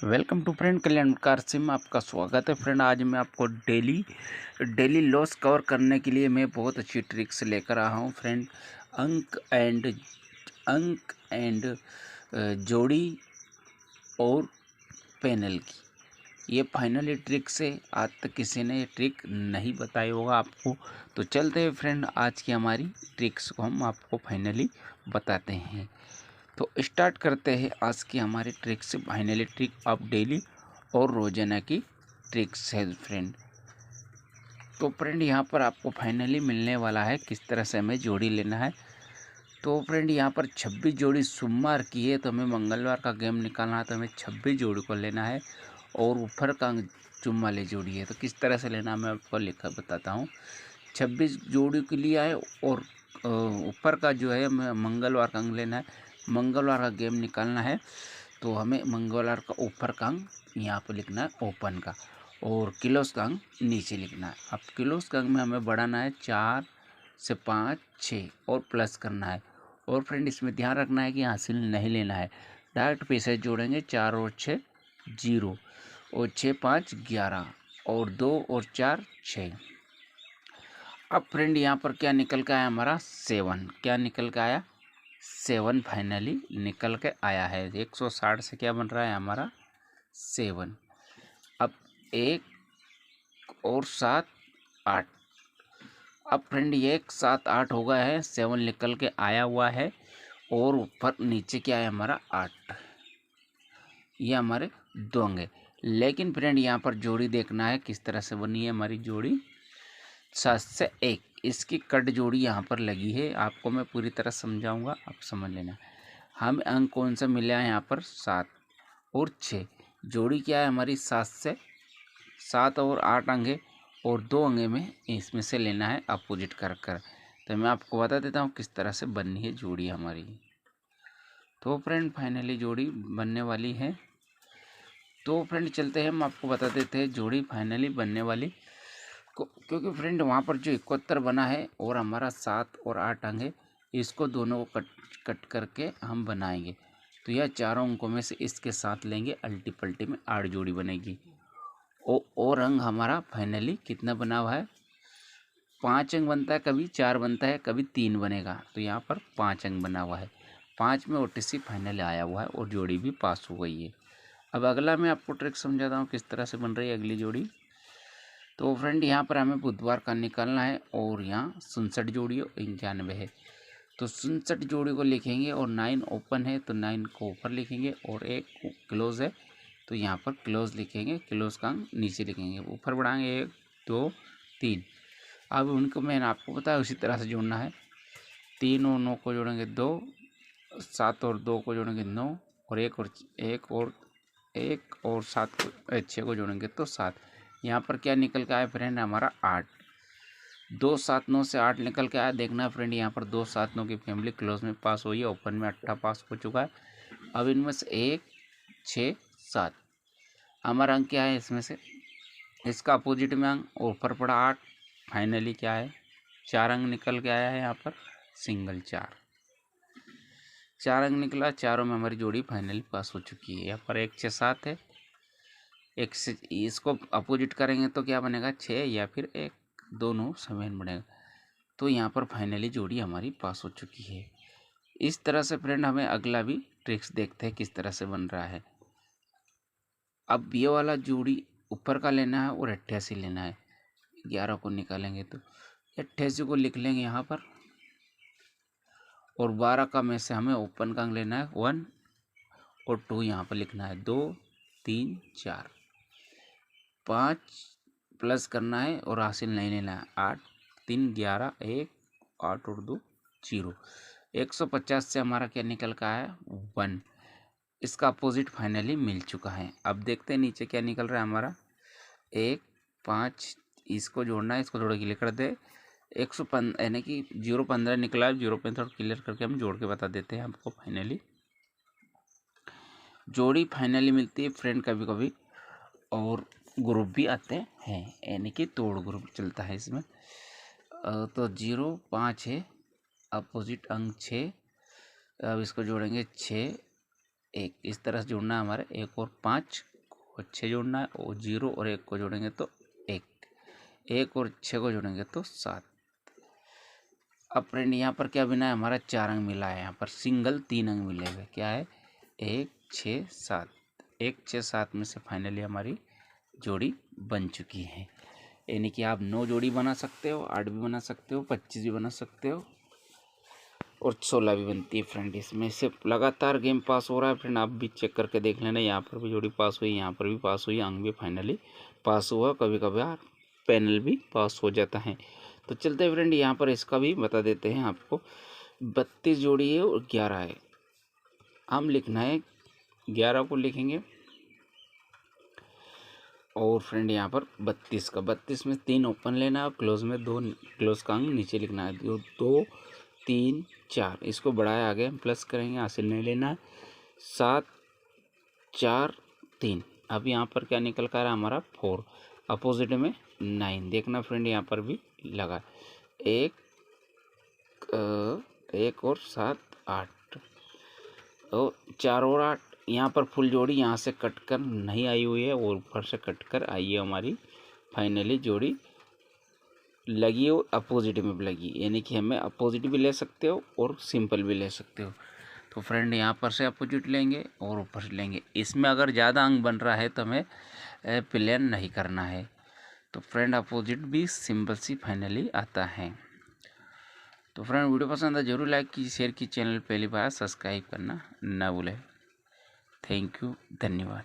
Welcome to friend Kalyan car में आपका स्वागत है। फ्रेंड आज मैं आपको डेली लॉस कवर करने के लिए मैं बहुत अच्छी ट्रिक्स लेकर आया हूँ। फ्रेंड अंक एंड जोड़ी और पैनल की ये फाइनली ट्रिक्स है। आज तक किसी ने ये ट्रिक नहीं बताई होगा आपको। तो चलते हैं फ्रेंड, आज की हमारी ट्रिक्स को हम आपको फाइनली बताते हैं। तो स्टार्ट करते हैं आज की हमारी ट्रिक से। फाइनली ट्रिक ऑफ डेली और रोजाना की ट्रिक्स है फ्रेंड। तो फ्रेंड यहाँ पर आपको फाइनली मिलने वाला है किस तरह से हमें जोड़ी लेना है। तो फ्रेंड यहाँ पर 26 जोड़ी सोमवार की है, तो हमें मंगलवार का गेम निकालना है, तो हमें 26 जोड़ी को लेना है। और ऊपर का जुम्मा वाली जोड़ी है, तो किस तरह से लेना है मैं आपको लिखकर बताता हूँ। 26 जोड़ी के लिए है और ऊपर का जो है हमें मंगलवार का अंक लेना है, मंगलवार का गेम निकालना है। तो हमें मंगलवार का ऊपर का अंक यहाँ पर लिखना है ओपन का, और किलोस का अंक नीचे लिखना है। अब किलोस का अंक में हमें बढ़ाना है 4 से 5 6 और प्लस करना है। और फ्रेंड इसमें ध्यान रखना है कि हासिल नहीं लेना है, डायरेक्ट पैसे जोड़ेंगे। 4 और 6 0 और 6 5 11 और 2 और 4 6। अब फ्रेंड यहाँ पर क्या निकल के आया हमारा 7। क्या निकल के आया 7 फाइनली निकल के आया है। 160 से क्या बन रहा है हमारा 7। अब 1 और 7 8। अब फ्रेंड ये 1 7 8 हो गया है, 7 निकल के आया हुआ है और ऊपर नीचे क्या है हमारा 8। ये हमारे दो अंग है। लेकिन फ्रेंड यहाँ पर जोड़ी देखना है किस तरह से बनी है हमारी जोड़ी। 7 से 1 इसकी कट जोड़ी यहाँ पर लगी है, आपको मैं पूरी तरह समझाऊंगा, आप समझ लेना। हम अंक कौन सा मिला है यहाँ पर 7 और 6। जोड़ी क्या है हमारी 7 से 7 और 8 अंग है, और 2 अंगे में इसमें से लेना है अपोजिट कर कर। तो मैं आपको बता देता हूँ किस तरह से बननी है जोड़ी हमारी। तो फ्रेंड फाइनली जोड़ी बनने वाली है। तो फ्रेंड चलते हैं, हम आपको बता देते हैं जोड़ी फाइनली बनने वाली क्योंकि फ्रेंड वहाँ पर जो 71 बना है और हमारा 7 और 8 अंग है, इसको दोनों को कट करके हम बनाएंगे। तो यह चारों अंकों में से इसके साथ लेंगे, अल्टी पल्टी में 8 जोड़ी बनेगी। और अंग हमारा फाइनली कितना बना हुआ है 5 अंग बनता है, कभी 4 बनता है, कभी 3 बनेगा। तो यहाँ पर 5 अंग बना हुआ है, 5 में OTC फाइनल आया हुआ है और जोड़ी भी पास हो गई है। अब अगला मैं आपको ट्रिक समझाता हूँ किस तरह से बन रही है अगली जोड़ी। तो फ्रेंड यहाँ पर हमें बुधवार का निकालना है और यहाँ 67 जोड़ी 91 है। तो 67 जोड़ी को लिखेंगे और 9 ओपन है तो 9 को ऊपर लिखेंगे, और 1 क्लोज है तो यहाँ पर क्लोज लिखेंगे, क्लोज का नीचे लिखेंगे, ऊपर बढ़ाएंगे 1 2 3। अब उनको मैंने आपको बताया उसी तरह से जोड़ना है। 3 और 9 को जोड़ेंगे 2, 7 और 2 को जोड़ेंगे 9, और 1 और 7 6 को जोड़ेंगे तो 7। यहाँ पर क्या निकल के आया फ्रेंड हमारा 8। 2 7 9 से 8 निकल के आया। देखना फ्रेंड यहाँ पर 2 7 9 की फैमिली क्लोज में पास हुई है, ओपन में 18 पास हो चुका है। अब इनमें से 1 6 7 हमारा अंक क्या है इसमें से, इसका अपोजिट में अंक ऊपर पड़ा 8। फाइनली क्या है 4 अंक निकल के आया है यहाँ पर सिंगल 4 अंक निकला, चारों में हमारी जोड़ी फाइनली पास हो चुकी है। यहाँ पर 1 6 7 है, एक से इसको अपोजिट करेंगे तो क्या बनेगा 6 या फिर 1, दोनों समान बनेगा। तो यहाँ पर फाइनली जोड़ी हमारी पास हो चुकी है। इस तरह से फ्रेंड हमें अगला भी ट्रिक्स देखते हैं किस तरह से बन रहा है। अब ये वाला जोड़ी ऊपर का लेना है और 88 लेना है। 11 को निकालेंगे तो 88 को लिख लेंगे यहाँ पर, और 12 का में से हमें ओपन का लेना है 1 और 2 यहाँ पर लिखना है 2 3 4 5 प्लस करना है और हासिल नहीं लेना है। 8 3 11 1 8 और 2 0। 150 से हमारा क्या निकल का है 1। इसका अपोजिट फाइनली मिल चुका है। अब देखते हैं नीचे क्या निकल रहा है हमारा 1 5, इसको जोड़ना है, इसको जोड़ के कर दे 115 यानी कि 0 15 निकला है। 0 क्लियर करके हम जोड़ के बता देते हैं आपको। फाइनली जोड़ी फाइनली मिलती है फ्रेंड कभी कभी, और ग्रुप भी आते हैं यानी कि तोड़ ग्रुप चलता है इसमें। तो 0 5 है, अपोजिट अंक 6। अब इसको जोड़ेंगे 6 1, इस तरह से जोड़ना है हमारे 1 और 5 आपको 6 जोड़ना है, और 0 और 1 को जोड़ेंगे तो 1, 1 और 6 को जोड़ेंगे तो 7। अब फ्रेंड यहाँ पर क्या बना है, हमारा 4 अंक मिला है, यहाँ पर सिंगल 3 अंक मिले हुए, क्या है 1 6 7, 1 6 7 में से फाइनली हमारी जोड़ी बन चुकी है। यानी कि आप 9 जोड़ी बना सकते हो, 8 भी बना सकते हो, 25 भी बना सकते हो, और 16 भी बनती है फ्रेंड। इसमें से लगातार गेम पास हो रहा है फ्रेंड, आप भी चेक करके देख लेना। यहाँ पर भी जोड़ी पास हुई, यहाँ पर भी पास हुई, अंक भी फाइनली पास हुआ, कभी कभार पैनल भी पास हो जाता है। तो चलते हैं फ्रेंड, यहाँ पर इसका भी बता देते हैं आपको। 32 जोड़ी है और 11 है, हम लिखना है 11 को लिखेंगे, और फ्रेंड यहाँ पर 32 का, 32 में 3 ओपन लेना है, क्लोज में 2 क्लोज का अंक नीचे लिखना है, 2 3 4, इसको बढ़ाया आगे हम प्लस करेंगे, यहाँ से नहीं लेना है, 7 4 3। अब यहाँ पर क्या निकल कर रहा है हमारा 4, अपोजिट में 9, देखना फ्रेंड यहाँ पर भी लगा, 1 और 7 8, और 4 और 8, यहाँ पर फुल जोड़ी यहाँ से कट कर नहीं आई हुई है, और ऊपर से कट कर आई है हमारी फाइनली जोड़ी लगी हो, अपोजिट में भी लगी, यानी कि हमें अपोजिट भी ले सकते हो और सिंपल भी ले सकते हो। तो फ्रेंड यहाँ पर से अपोजिट लेंगे और ऊपर से लेंगे, इसमें अगर ज़्यादा अंक बन रहा है तो हमें प्लेन नहीं करना है। तो फ्रेंड अपोजिट भी सिंपल सी फाइनली आता है। तो फ्रेंड वीडियो पसंद है जरूर लाइक कीजिए, शेयर कीजिए, चैनल पहली बार सब्सक्राइब करना ना भूलें। थैंक यू, धन्यवाद।